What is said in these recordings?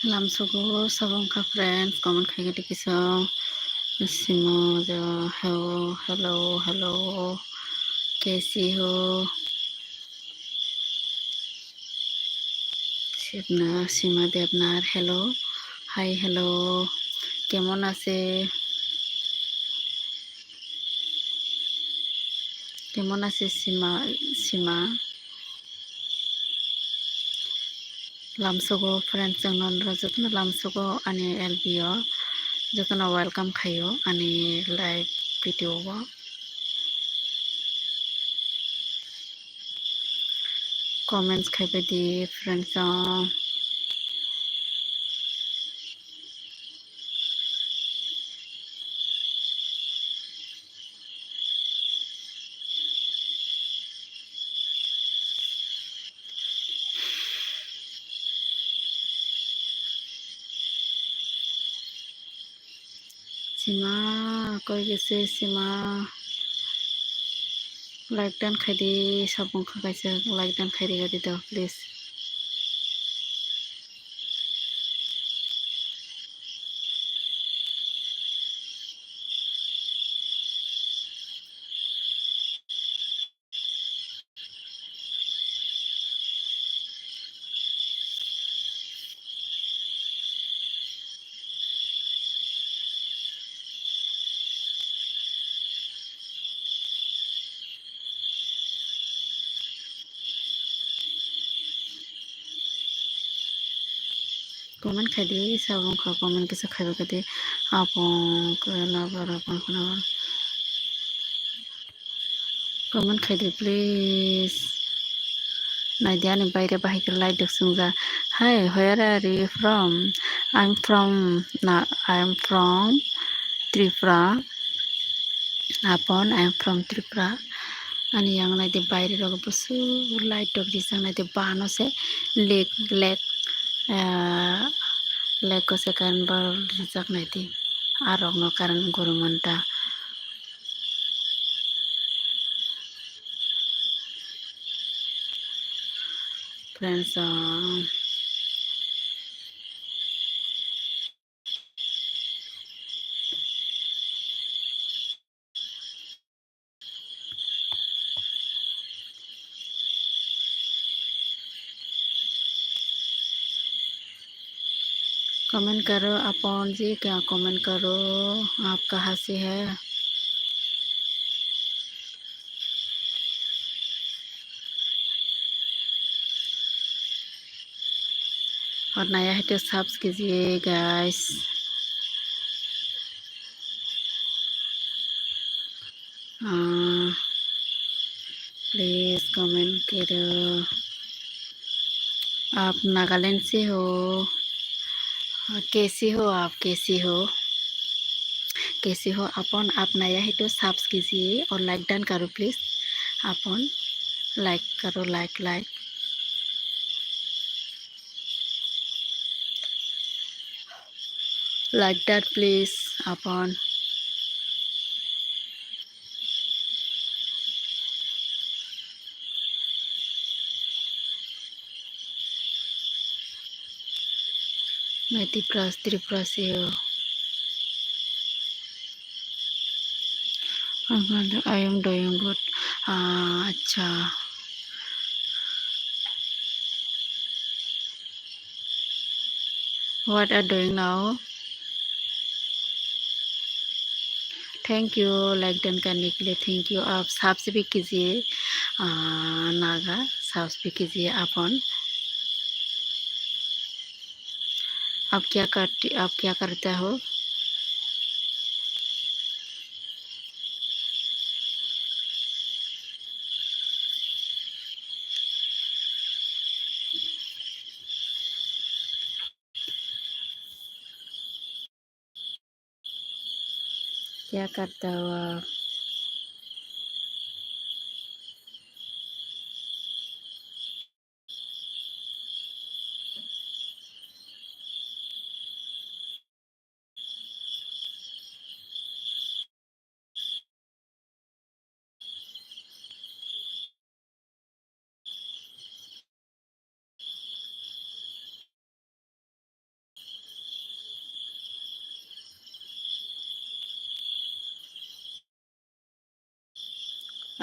Lamsogo sabong ka friends comment khaige tikisong simo jo hello कैसी हो শিবনা সীমা দেবনার hello hi hello কেমন আছে সীমা lamsogo friends jong non rajutna lamsogo ani lbo jotona welcome khayo ani live video o comments khaibe di friends Seema কই গেছে Seema like ডান খাইদি sabong khakaise like dan khairi gadi daw please comment khaidi sabong kha comment kisa khaiba gadi apon kala bar apon kana comment khaidi please Nadiani বাইরে বাহির light sungja hi where are you from I'm from Tripura upon I'm from Tripura ani yang naidi বাইরে rog busu light dog disang naidi bano se lake lake ko se kan bar rijak naidi arok no karan gurumanta friends comment करो अपन जी क्या comment करो आप कहाँ से है और नया है तो सब्स कीजिए गाइस प्लीज कमेंट करो आप नागालैंड से हो कैसी हो आप कैसी हो अपन आप नया है तो सब्स कीजिए और लाइक डन करो प्लीज अपन लाइक करो लाइक डन प्लीज अपन मैं त्रिपुरा से हूँ आई एम डूइंग गुड अच्छा what are doing now thank you like done करने के लिए थैंक यू आप सबसे भी कीजिए नागा सबसे भी कीजिए अपन आप क्या करते हो क्या करता हो आप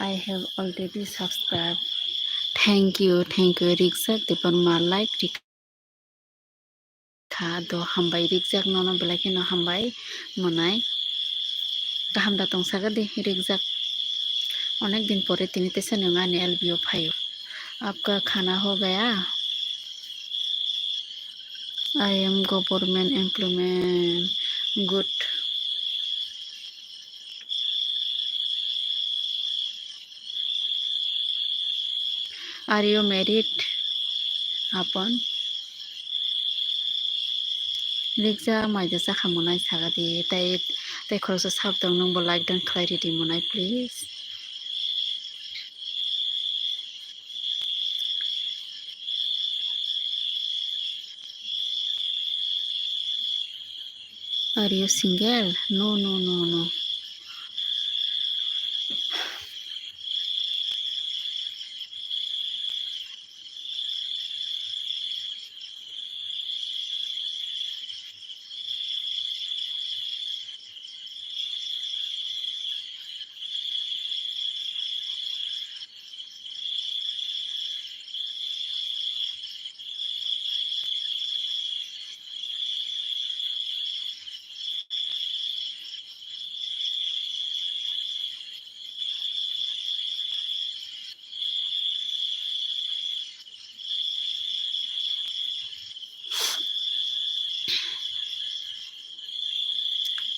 I have already subscribed. Thank you Rizak Depan like Rika do hambai Rizak nono belaki no hambai monai kaham datang sagadi Rizak अनेक दिन परे তিনি তেছে नङा ने एलबीओ फायो आपका खाना हो गया I am government employment good are you married आपन रिक्सा माइदसा खामनाय सागादि ताइ खरसा साबदों नंबो लाइक दान क्लैरिटी मोनाय please are you single no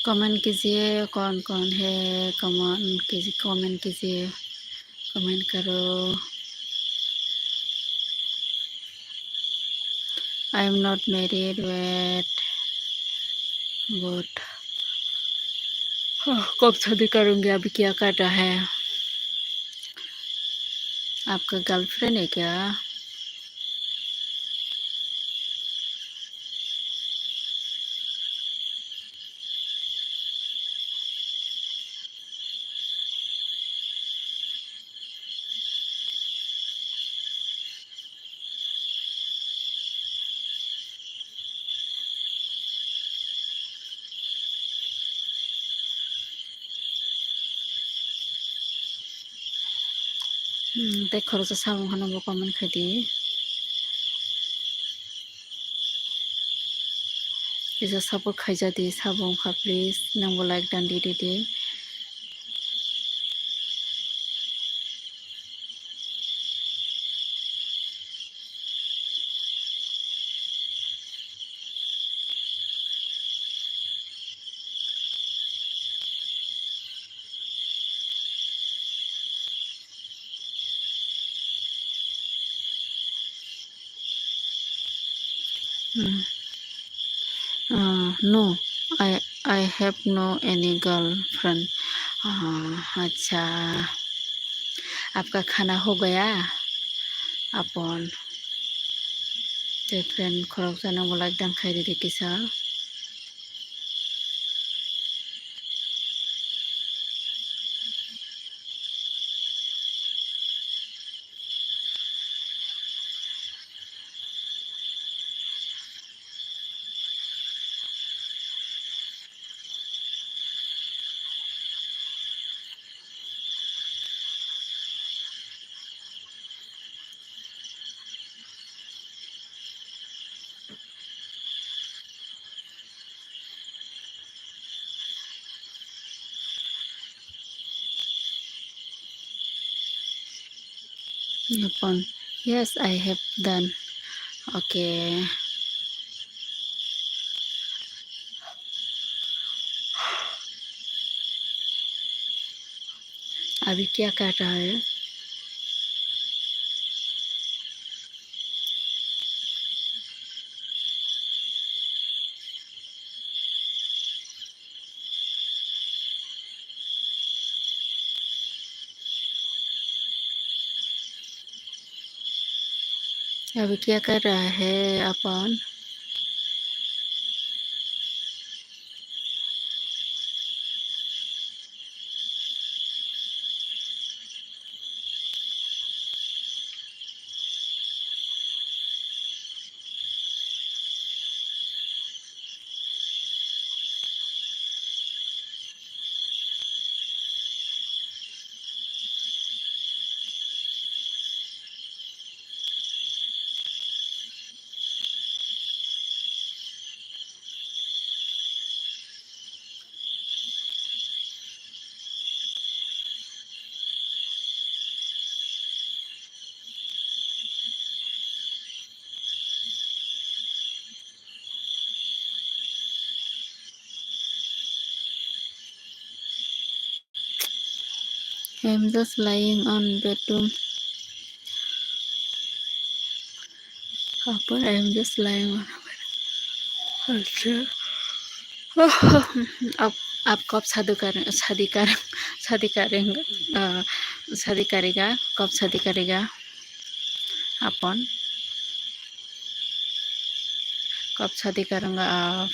comment कीजिए कौन है कमेंट कीजिए कमेंट करो I am not married yet but कब शादी करूंगी अभी क्या कर रहा है आपका गर्लफ्रेंड है क्या देखो तो सामू खाना कमेंट खादी इसे सपोर्ट खाइजा दी साबों खा प्लीज नंबर लाइक दान दी no I have no any girlfriend अच्छा आपका खाना हो गया अपन फ्रेंड खरक जाना बोला एकदम खाई दे किसा अपन yes I have done okay अभी क्या कर रहा है अभी क्या कर रहा है अपन I'm just lying on bedroom. Upper, I'm just lying on अच्छा अब आप कब शादी करेंगे शादी करेगा कब शादी करेगा अपन कब शादी करूँगा आप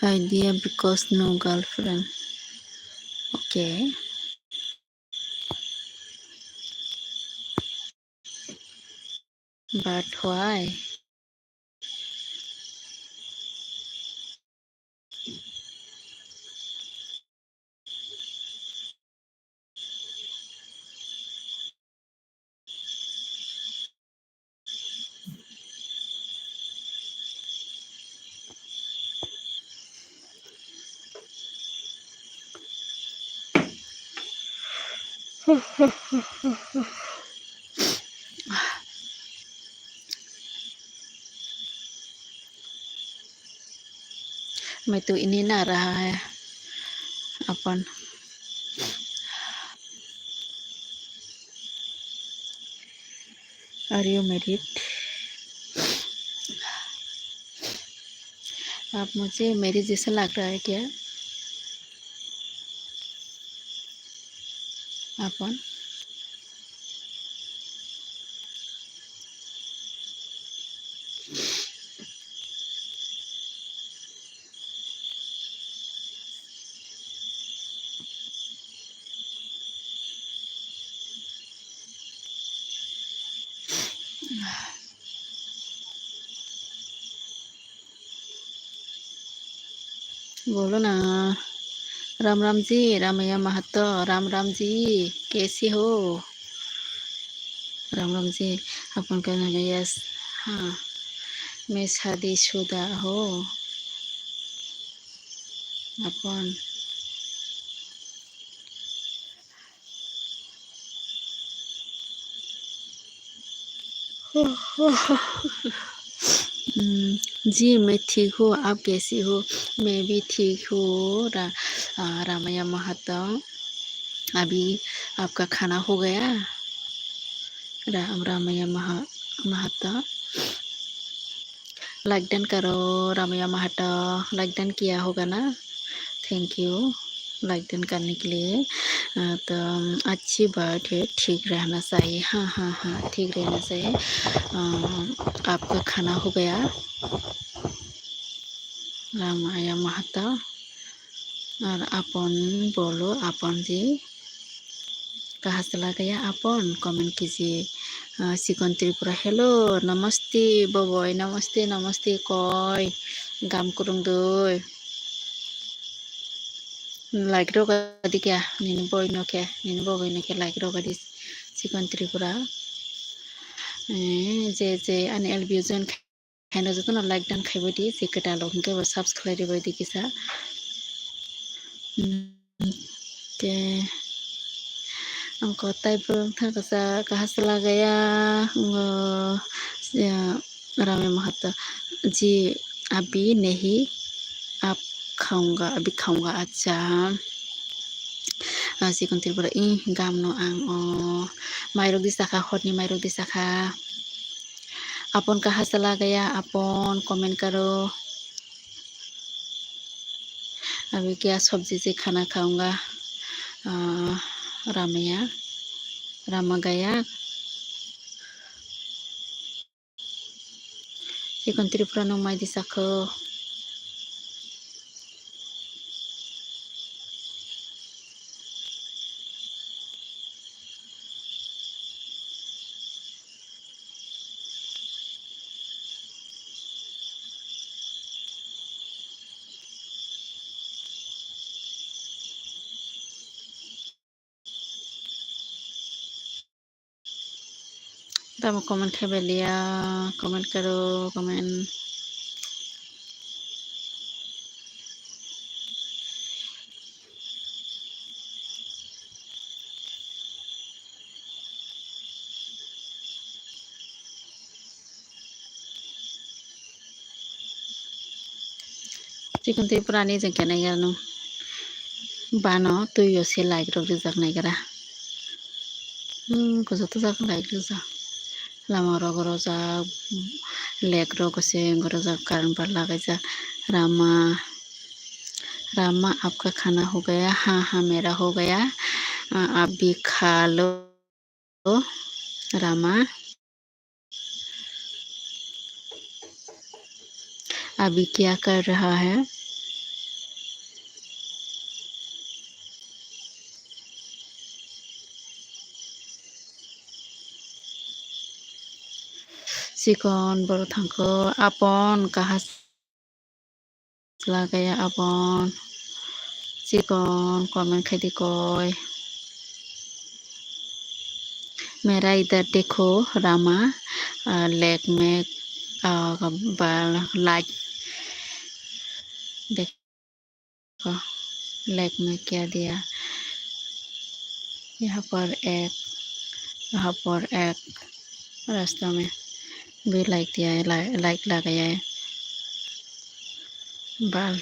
idea because no girlfriend okay but why मैं तो इन्हें ना रहा है अपन आर यू मैरिड आप मुझे मेरी जैसा लग रहा है क्या अपन बोलो ना राम जी रामैया महतो राम जी कैसी हो राम जी अपन कहना यस हाँ मैं शादीशुदा हो अपन जी मैं ठीक हूँ आप कैसी हो मैं भी ठीक हूँ रामैया महतो अभी आपका खाना हो गया रामैया महतो लाइक डन करो रामैया महतो लाइक डन किया होगा ना थैंक यू लाइक डन करने के लिए तो अच्छी बात है ठीक रहना चाहिए हाँ हाँ हाँ ठीक रहना चाहिए आपका खाना हो गया रामैया महतो और अपन बोलो अपन जी कहाँ चला गया अपन कमेंट कीजिए सिकन त्रिपुरा हेलो नमस्ते बबोय नमस्ते नमस्ते कय गाम कुरुंग दय लाइक रोगदी क्या नीन बय नखे नीन बबोय नखे लाइक रोगदी सिकन त्रिपुरा जे जे आने एलबी जन खाना जतो ना लाइक डान खाइबदी जे कटा लंके सब्सक्राइब बायदि किसा के Angko tai belum tha kahasla gaya ya, rame mahata जी अभी नहीं आप खाऊंगा aja sikon tirpura gamno ang mairok disaka hotni mairok disaka अपन कहाँ चला गया अपन कमेंट करो अभी क्या सब्जी से खाना खाऊंगा रामैया रामा गया sikon tirpura nong mai disako तब कमेंट खेबे लिया कमेंट करो comment sikon tirpura ni jeng kenai gano bano tuyo se like rok rijak naigara kujo to jak like rijak lama rok rojak lek rok se gorojak current bar lagaijak Rama Rama आपका खाना हो गया हाँ हाँ मेरा हो गया आप भी खा लो रामा अभी क्या कर रहा है sikon boro thangko apon kहाँ चला गया अपन sikon कमेंट खाई कोई मेरा इधर देखो रामा लेक में लाइट देखो लेक में क्या दिया यहाँ पर एक रास्ता में भी लाइक दिया है लाइक लगाया है बाल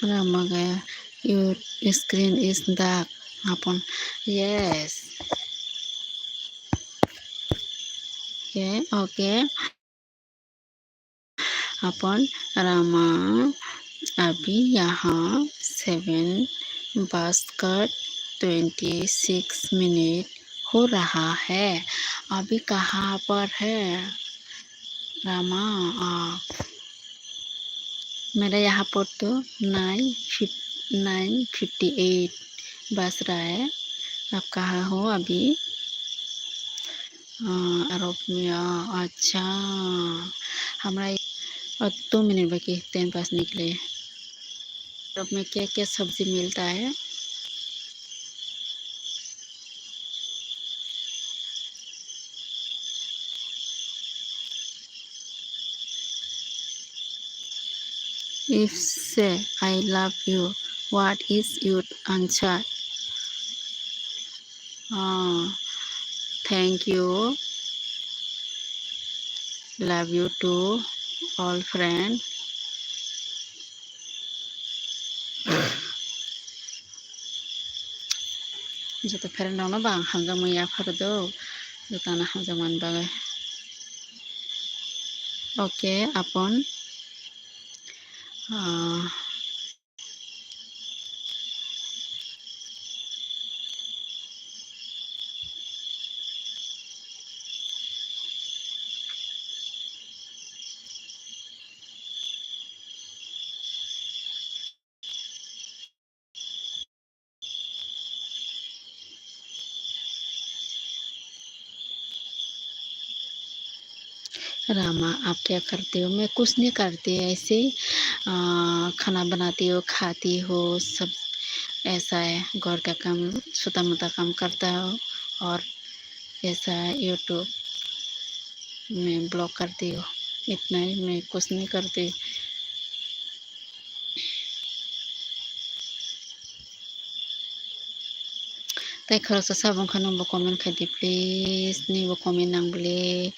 रामा गया your screen is dark upon yes okay अपन रामा अभी यहाँ 7:26 हो रहा है अभी कहाँ पर है रामा मेरा यहाँ पर तो 9:58 बज रहा है आप कहाँ हो अभी अरब में अच्छा हमारा 2 मिनट बाकी 10 पास निकले अरब में क्या क्या सब्जी मिलता है If say I love you, what is your answer? Thank you. Love you too, all friend. Joto fereng dong no bang hamjak maya fardo jotana hamjak man bagai. Oke, apon Rama आप क्या करते हो? मैं कुछ नहीं करती, ऐसे खाना बनाती हो, खाती हो, सब ऐसा है। घर का काम छोटा मोटा काम करता हो और ऐसा यूट्यूब में ब्लॉग करती हो, इतना ही। मैं कुछ नहीं करती. Tay kalau sabong ka nung komen ka di please ni bo komen nang beli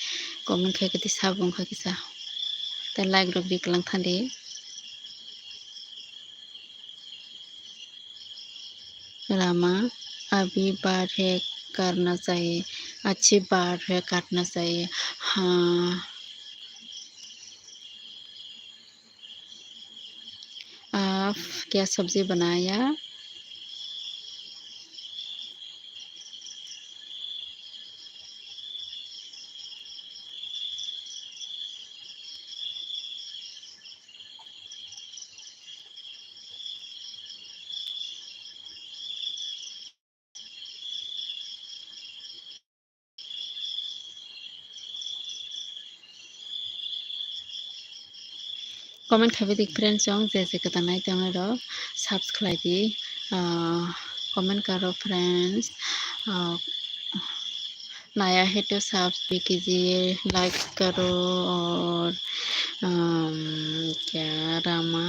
komen ka di sabong ka kisa. Tay like rok di kelang thandi. Rama अभी बात है करना चाहिए, अच्छी बात है काटना चाहिए. हाँ, आप क्या सब्जी बनाया? कमेंट खाबे देख फ्रेंड्स जों जैसे कता नाई तंगे रो सब्सक्राइब दी कमेंट करो फ्रेंड्स. नया है तो सब्सक्राइब कीजिए, लाइक करो. और क्या रामा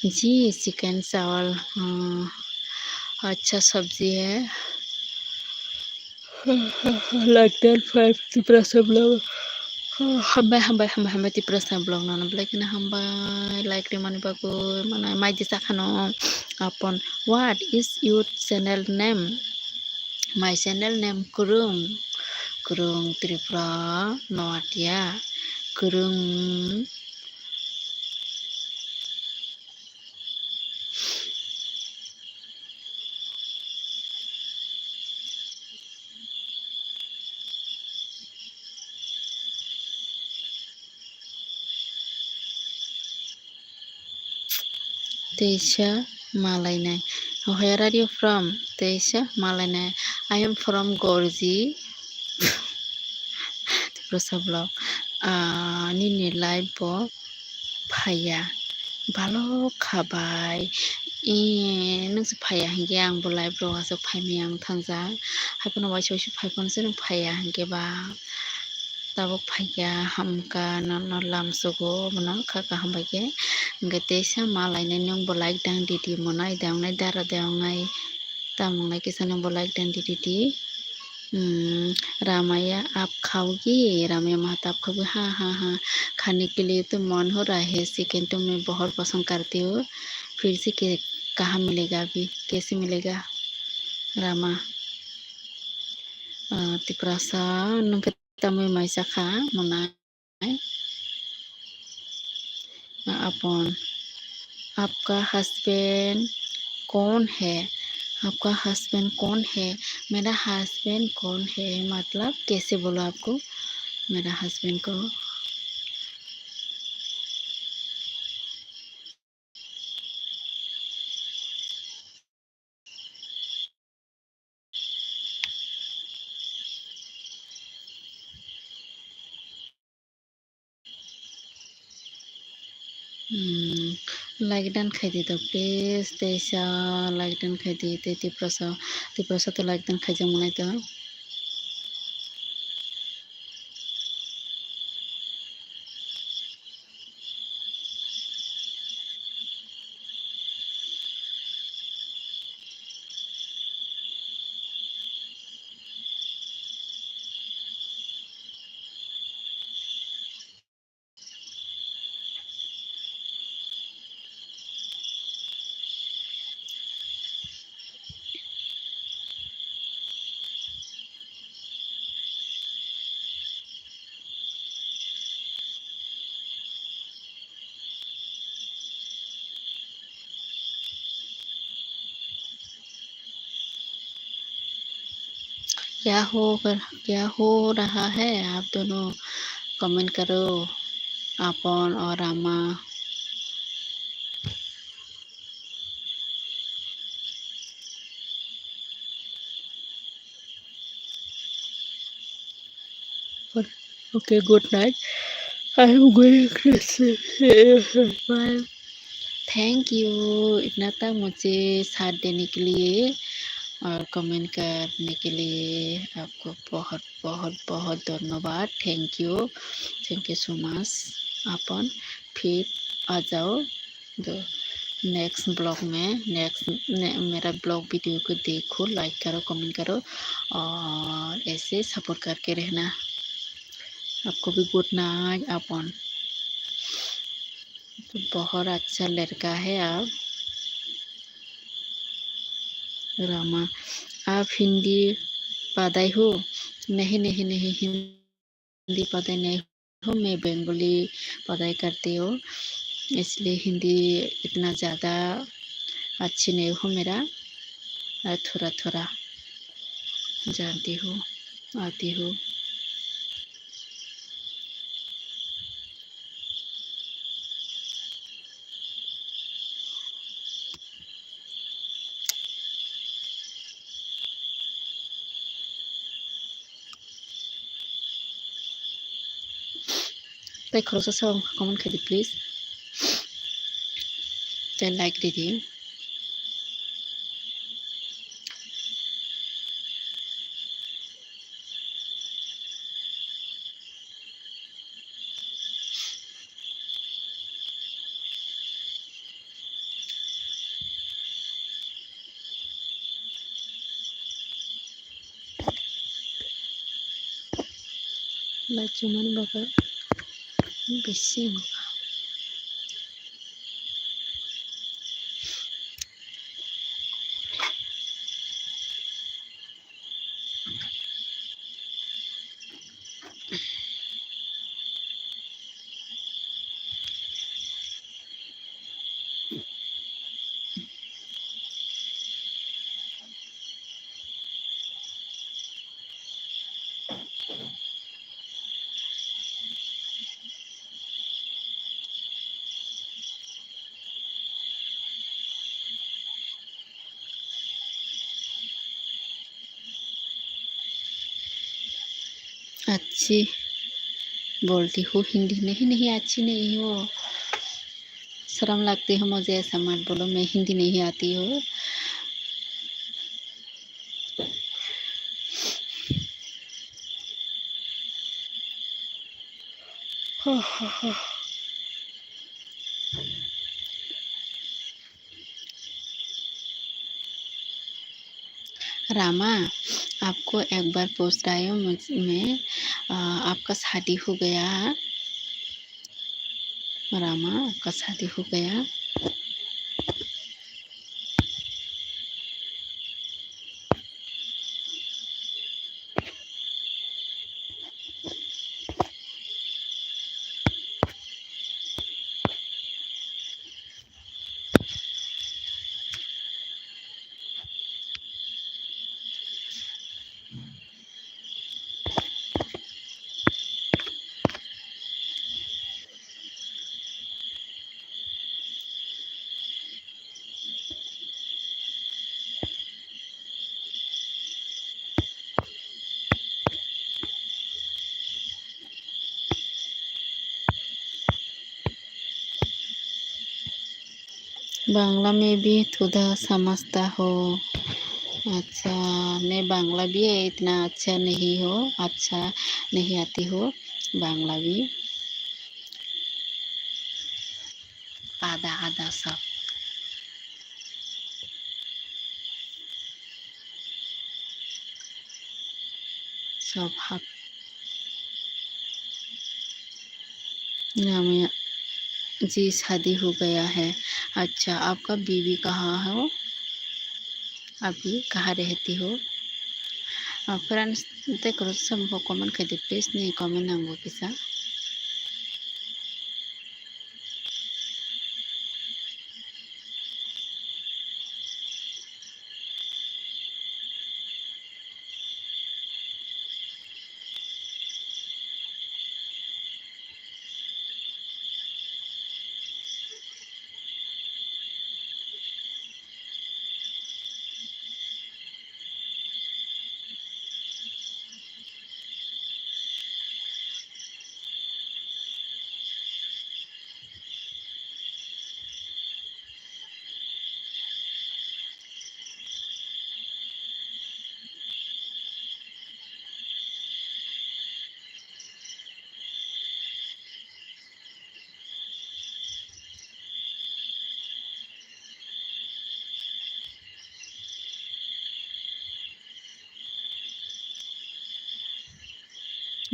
जी चिकन चावल अच्छा सब्जी है. like that 50% love. Hambai tiprasa blog nana black na hambai like remani bago mana mai disa khano upon what is your channel name? My channel name Kurung Tripura Noatia Kurung Teisha Malainai. Where are you from? Teisha Malainai. I am from Gorji. Tiprasa blog. Nini live bo Phaya. Balo khabai nोंसो फाया हंगे आंबो live रहासो फायमे आं थांजा हायफोन वाइसो फायफोनसो नों फाया हंगे बा दाबो फाया हमका न लामसोगो मनो खाका हमबाके हंगे तेसा मालायने नोंबो लाइक दां दीदी मनाय दांनाय दारा दांनाय तामंनाय किसा नोंबो लाइक दां दीदी. रामाया आप खाओगी? रामाया महताब खाओगी? हाँ हाँ हाँ खाने के लिए तो मन हो रहा है, चिकन तो मैं बहुत पसंद करती हूँ. फिर से कहाँ मिलेगा अभी, कैसे मिलेगा? रामा तिप्रसा नंकता मैं मैसा खा मना अपन आपका हस्बैंड कौन है? आपका हस्बैंड कौन है? मेरा हस्बैंड कौन है मतलब कैसे बोलो आपको मेरा हस्बैंड को? लाइक डान खाई तो प्लीज तेसा लाइक डान खाई ते तिप्रसा तो लाइक डान खाई जा मनाई तो क्या हो क्या हो रहा है? आप दोनों कमेंट करो, आपन और Rama. Okay, good night. I am going to sleep. Bye. Thank you इतना तक मुझे साथ देने के लिए और कमेंट करने के लिए आपको बहुत बहुत बहुत धन्यवाद। Thank you so much. अपन फिर आ जाओ नेक्स्ट ब्लॉग में। मेरा ब्लॉग वीडियो को देखो, लाइक करो, कमेंट करो और ऐसे सपोर्ट करके रहना। आपको भी गुड नाइट। अपन तो बहुत अच्छा लड़का है आप रामा। आप हिंदी पढ़ाई हो? नहीं नहीं नहीं, हिंदी पढ़ाई नहीं हो, मैं बंगाली पढ़ाई करती हूँ, इसलिए हिंदी इतना ज़्यादा अच्छी नहीं हो मेरा। थोड़ा थोड़ा जानती हूँ, आती हूँ। Tay kalau sesuatu kamu kan please dan like didi. Like cuman bakal bising. अच्छी बोलती हूँ हिंदी नहीं नहीं अच्छी नहीं हो, शर्म लगती है मुझे, ऐसा मत बोलो। मैं हिंदी नहीं आती हो। रामा, आपको एक बार पूछ रही हूँ मैं, आपका शादी हो गया? रामा, आपका शादी हो गया? बांग्ला में भी थोड़ा समझता हो? अच्छा, मैं बांग्ला भी इतना अच्छा नहीं हो, अच्छा नहीं आती हो बांग्ला भी, आधा आधा सब। सब हाथ में। जी शादी हो गया है। अच्छा, आपका बीवी कहाँ हो? अभी कहाँ रहती हो? फ्रेंड्स, देखो सबको कमेंट कर दे प्लीज, नहीं कमेंट नांगौ किसा।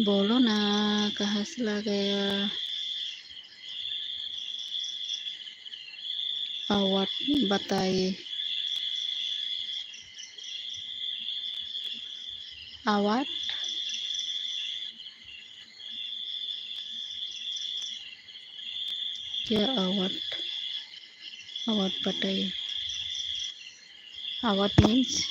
बोलो ना, कहाँ चला गया? और बताइए। आवाज क्या? आवाज आवाज बताइए। आवाज मीन्स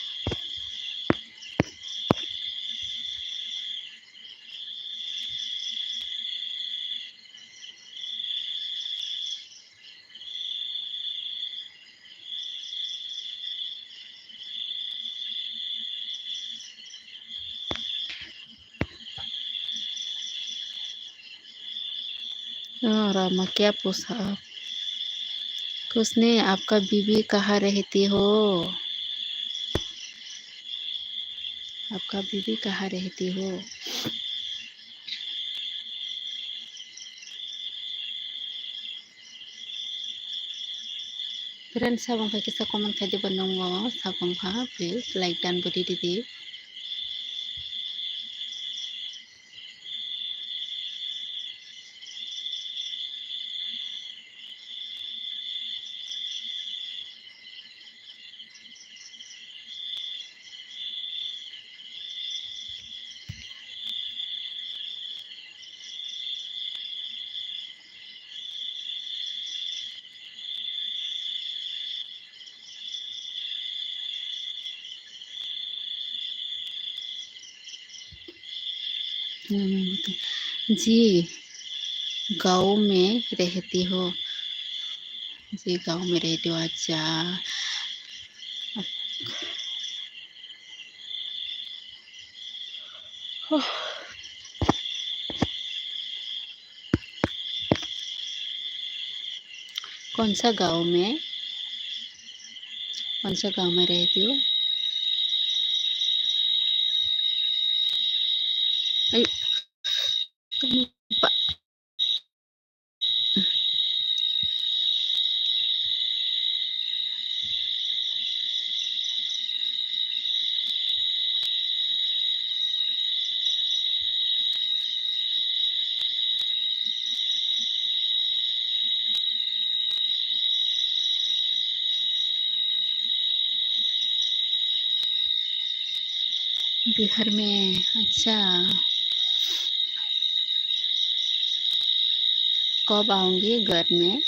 रामा, क्या पूछा आप? कुछ नहीं। आपका बीवी कहाँ रहती हो? आपका बीवी कहाँ रहती हो? Friend, sabang pa kisa komen kadi banong mo, sabang pa, please, like dan budi didi. जी, गाँव में रहती हो? जी, गाँव में रहती हो। अच्छा। कौन सा गाँव में? कौन सा गाँव में रहती हो? अय, तुम बिहार में? अच्छा। कब आऊंगी घर में?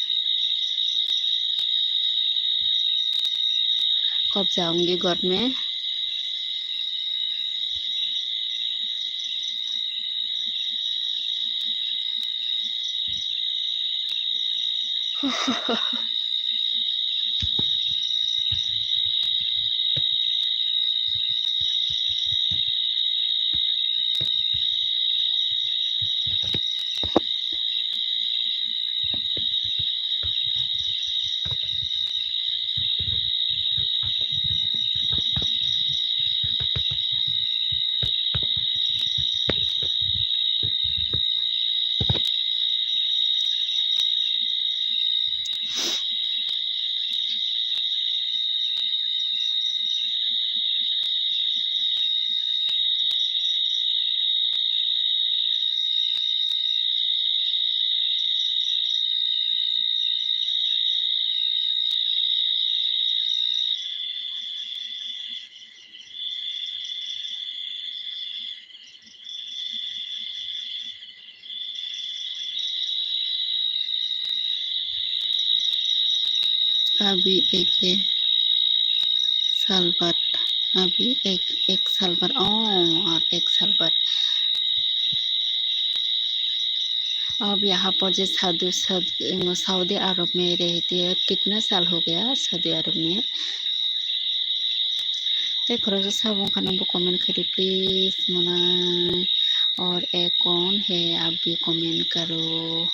कब जाऊंगी घर में? अभी साल बाद। अभी एक साल बाद। और एक साल बाद। अब यहाँ पर जो सऊदी अरब में रहती है, कितना साल हो गया सऊदी अरब में? देखो सबों का नंबर कमेंट करिए प्लीज मना। और एक कौन है, आप भी कमेंट करो।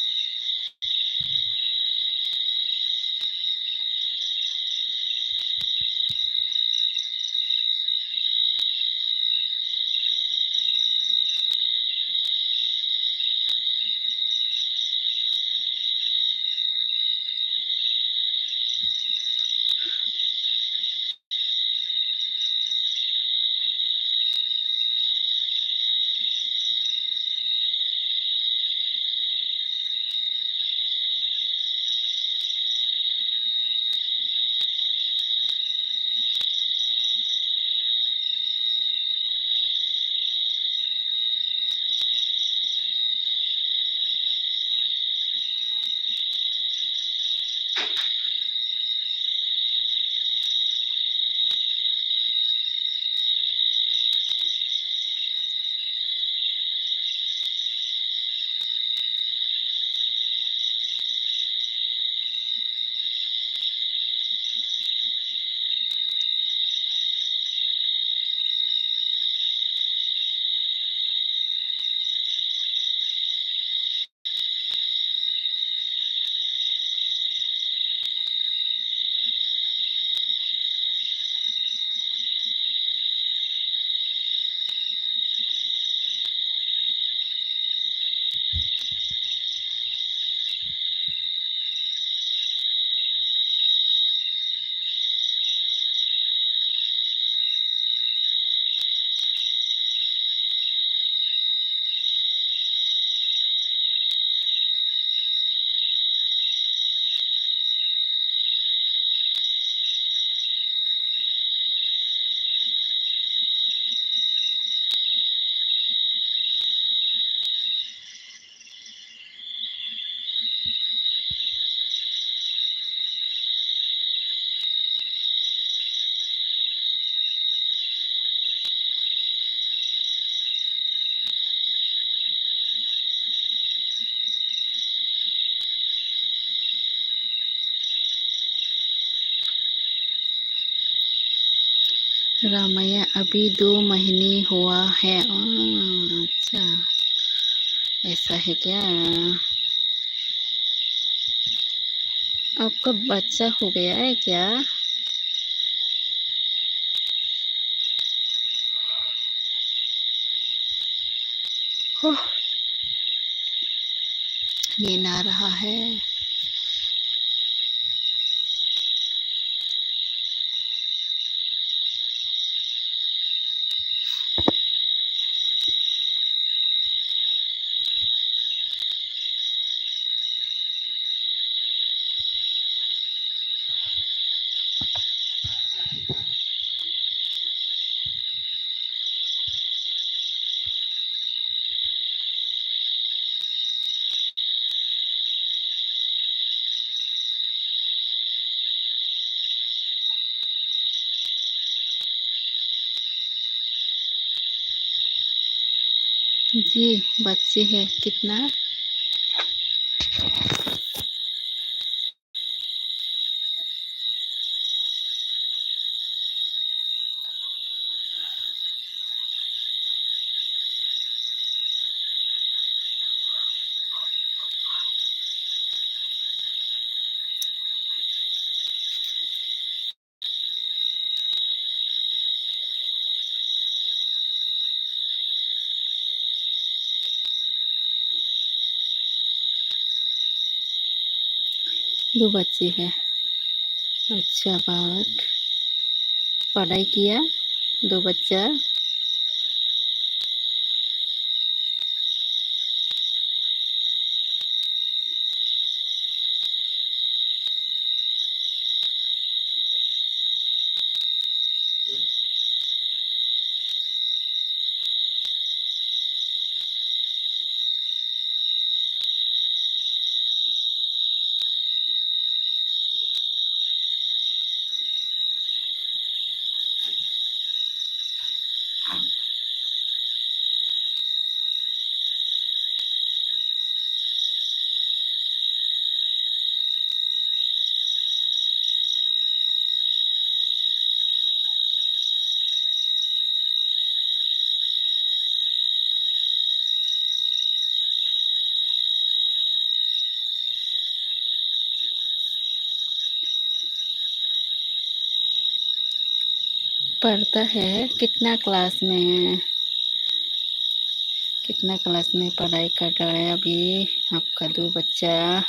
रामैया अभी 2 महीने हुआ है। अच्छा, ऐसा है क्या? आपका बच्चा हो गया है क्या? ओह, नींद आ रहा है। जी, बच्चे है कितना? दो बच्चे है। अच्छा बात। पढ़ाई किया? दो बच्चा। पढ़ता है? कितना क्लास में है? कितना क्लास में पढ़ाई कर रहा है अभी आपका दो बच्चा?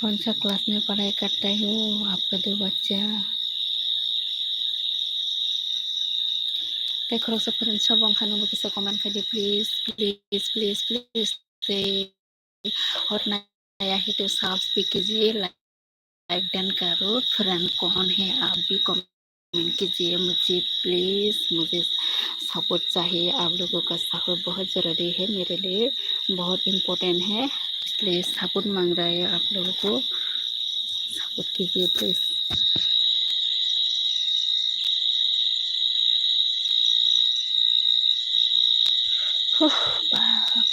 कौन सा क्लास में पढ़ाई करता है वो आपका दो बच्चा? Thank you so much for watching. Bisa komen kali please say और नया है तो सब्सक्राइब कीजिए, लाइक डन करो। फ्रेंड कौन है आप भी कमेंट कीजिए मुझे प्लीज़। मुझे सपोर्ट चाहिए, आप लोगों का सपोर्ट बहुत ज़रूरी है मेरे लिए, बहुत इम्पोर्टेंट है। प्लीज़ सपोर्ट मांग रहा है, आप लोगों को सपोर्ट कीजिए प्लीज़। बाप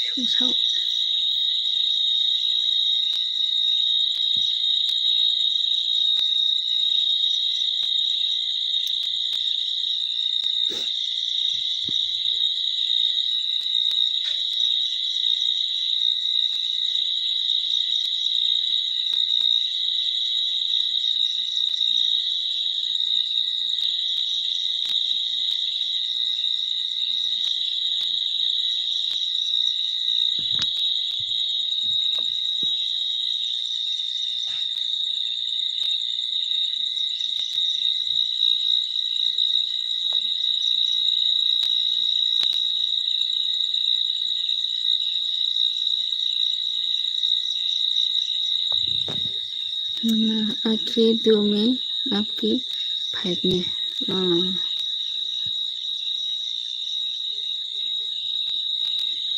आखिर 2 में आपकी 5 में। हाँ,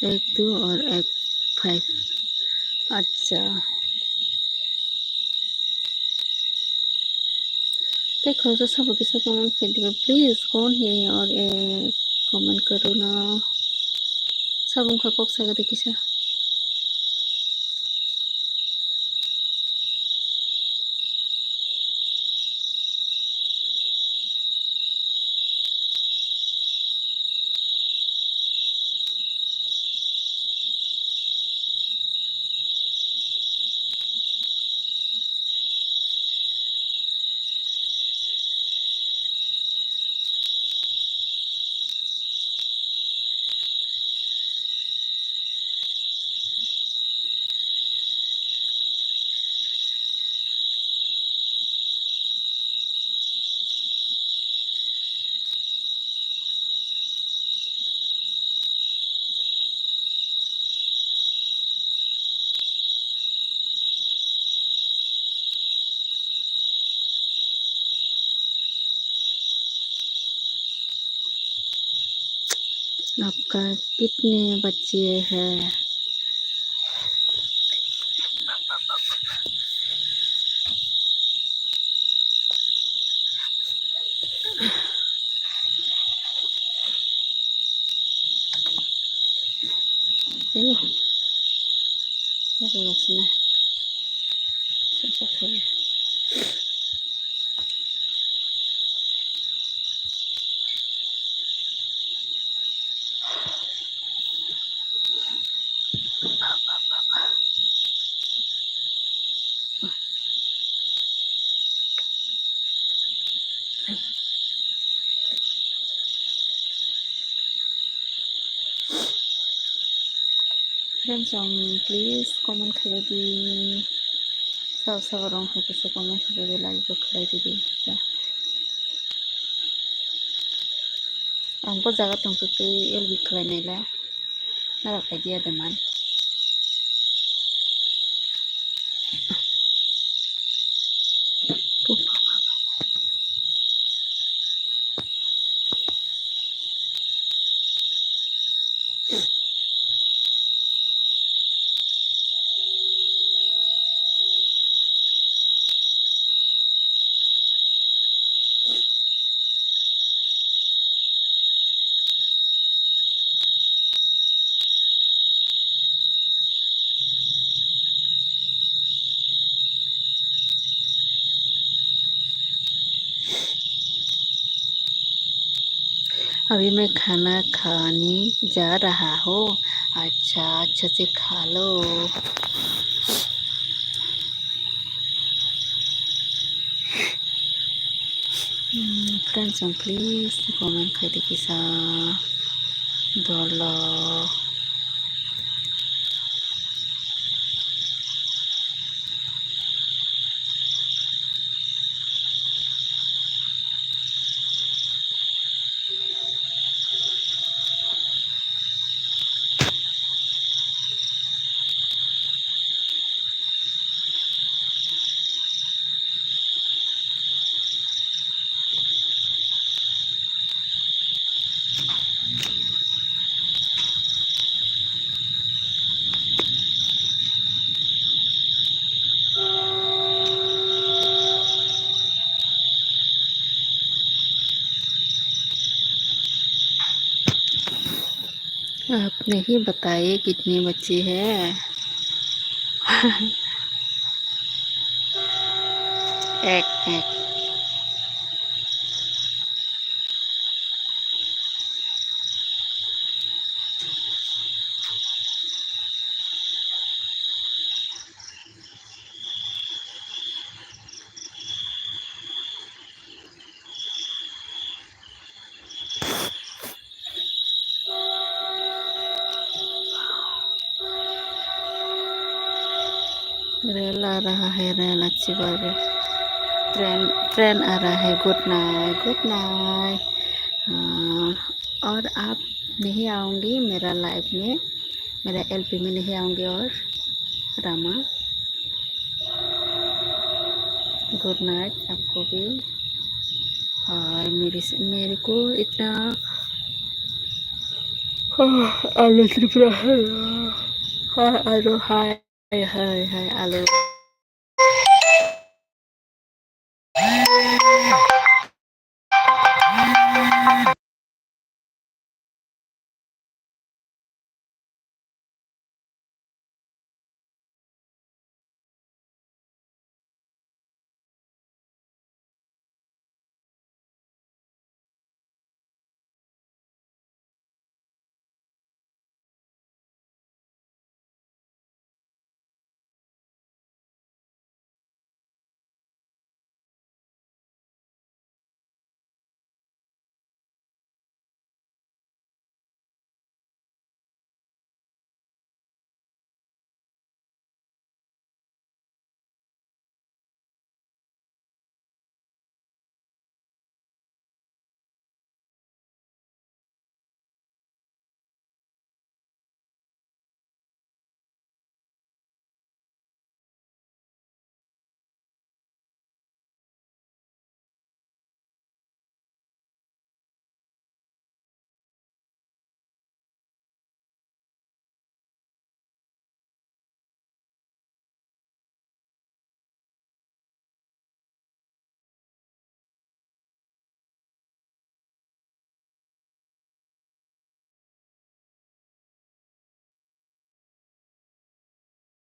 1 2 और 1 5। अच्छा, देखो तो सब किसी कमेंट कर दियो प्लीज, कौन है और कमेंट करो ना, सब उनका कॉक सगा देखिसा। आपका कितने बच्चे हैं? Ayo, baru sini. Cepat ya. Friends, please comment kali di saw orang itu se comment kali like kali di ya. Angko jaga tungku ke LB kali nila. Nara idea teman. अभी मैं खाना खाने जा रहा हूँ। अच्छा, अच्छा से खा लो। Friends, please comment kali kisah dolo. आप नहीं बताए कितने बच्चे हैं? एक। रेल आ रहा है, रेल अच्छी बात है। ट्रेन आ रहा है। Good night, good night. हाँ, और आप नहीं आऊँगी मेरा लाइफ में, मेरा LP में नहीं आऊँगी। और रामा गुड नाइट आपको भी। और मेरे को इतना आलू त्रिपुरा है। हाय आलू, हाय हाय हाय आलू।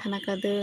खाना का दे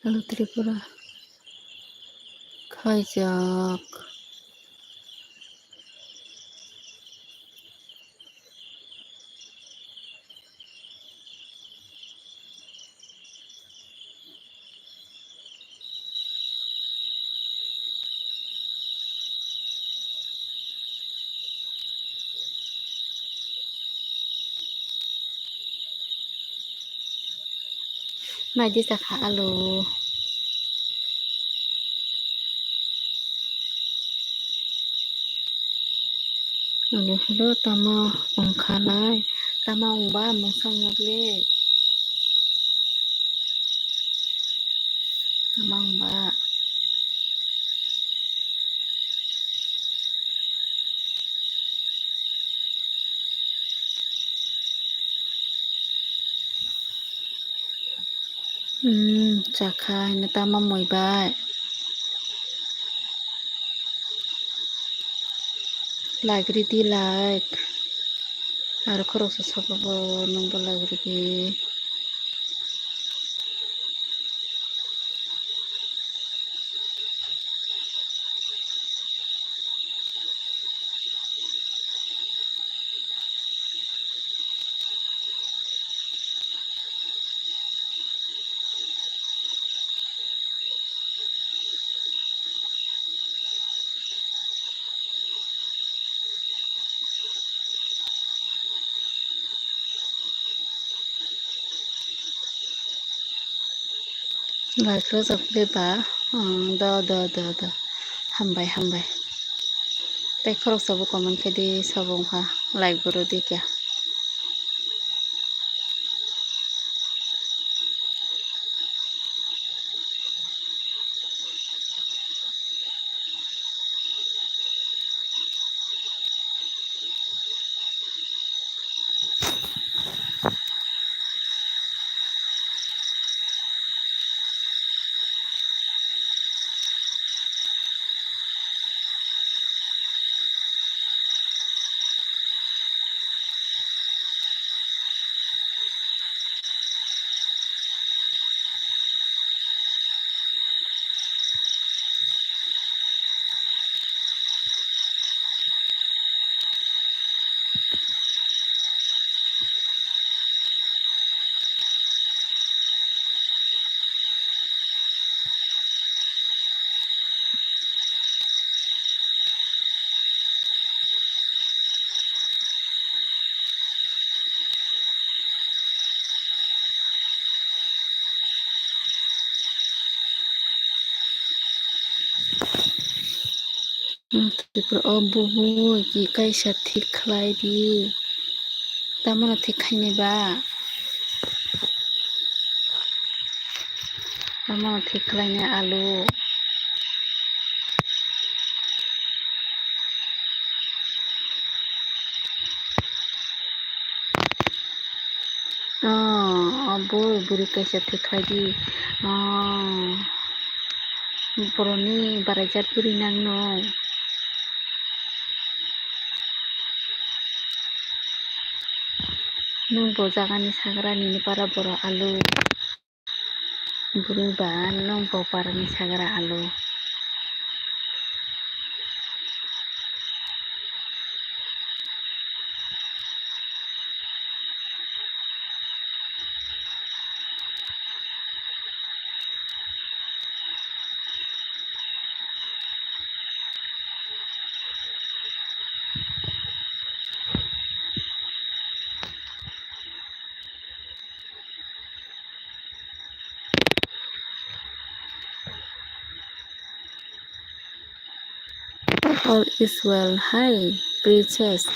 आलू त्रिपुरा खायजाक मायदि जाखा आलु Hello, tama ang kanay. Tama ang ba mong sangabli. Tama ang ba. Tsaka na tama mo ba. Like riti like. Aro korok sa sababo nung balag riti. लाइकल जोब्बायबा द हामबाय हामबाय ताई खरसाबो कमेन्ट खेदि सबंहा लाइक बरो दी क्या बुबु की कैसा ठीक खलाई दी तामना ठीक खाइनेबा तामना ठीक खलाइने आलु अबो बुरी कैसा ठीक खलाई दी बर'नि बारायजात बुरि नांनो नों बजागानि साग्रानि बारा बर' आलु बुरैबा नों बारानि साग्रा आलु all is well. Hi, princess.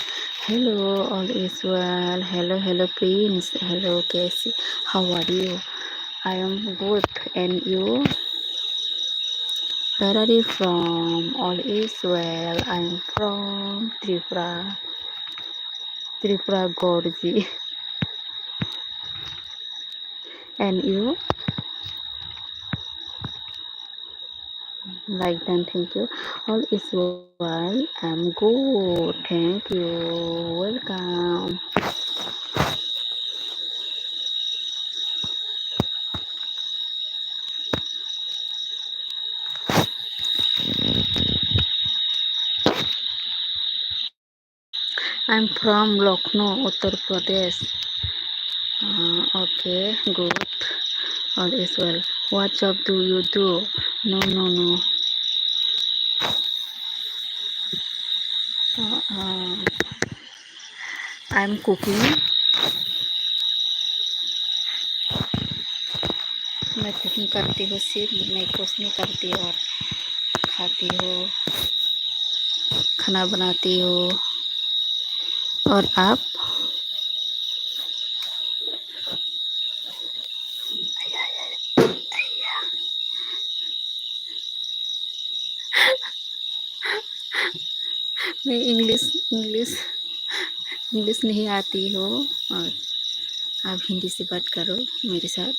Hello, all is well. Hello, prince. Hello, Casey. How are you? I am good. And you? Where are you from? All is well. I'm from Tripura. Tripura Gorji. And you? Like that, thank you. All is well. I'm good. Thank you. Welcome. I'm from Lucknow, Uttar Pradesh. Okay, good. All is well. What job do you do? No. I'm cooking. मैं cooking करती हूँ सिर्फ मैं कुछ नहीं करती और खाती हूँ खाना बनाती हूँ और आप मैं इंग्लिश नहीं आती हो और आप हिंदी से बात करो मेरे साथ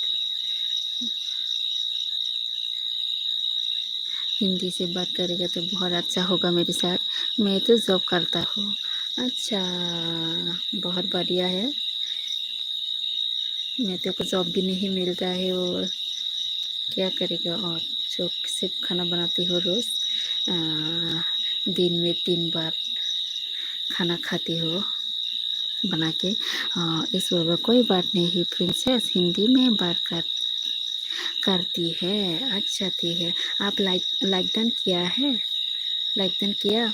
हिंदी से बात करेगा तो बहुत अच्छा होगा मेरे साथ मैं तो जॉब करता हूँ अच्छा बहुत बढ़िया है मैं तो को जॉब भी नहीं मिलता है और क्या करेगा और जो सिर्फ खाना बनाती हो रोज़ दिन में 3 बार खाना खाती हो बना के इस बार कोई बात नहीं प्रिंसेस हिंदी में बात करती है अच्छा ठीक है आप लाइक डन किया है लाइक डन किया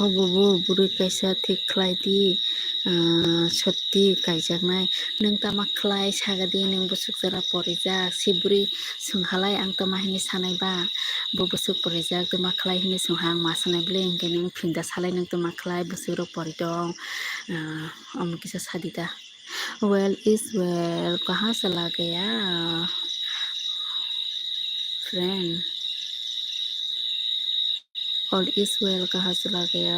अबावबो बुरै कैसा थिग खालायदि सत्ति गायजानाय नों तामा खालाय सागादि नों बुसुक जरा परिजाक सिबुरि सोंहालाय आं तमा हिनि सानायबा bo busuk porijak tuma khlai hini songhang ma sanai bele hingke nung phinda salai nung tuma khlai busuk rok pori dong omo kisa sadita well is well kahan चला गया friend all is well कहाँ चला गया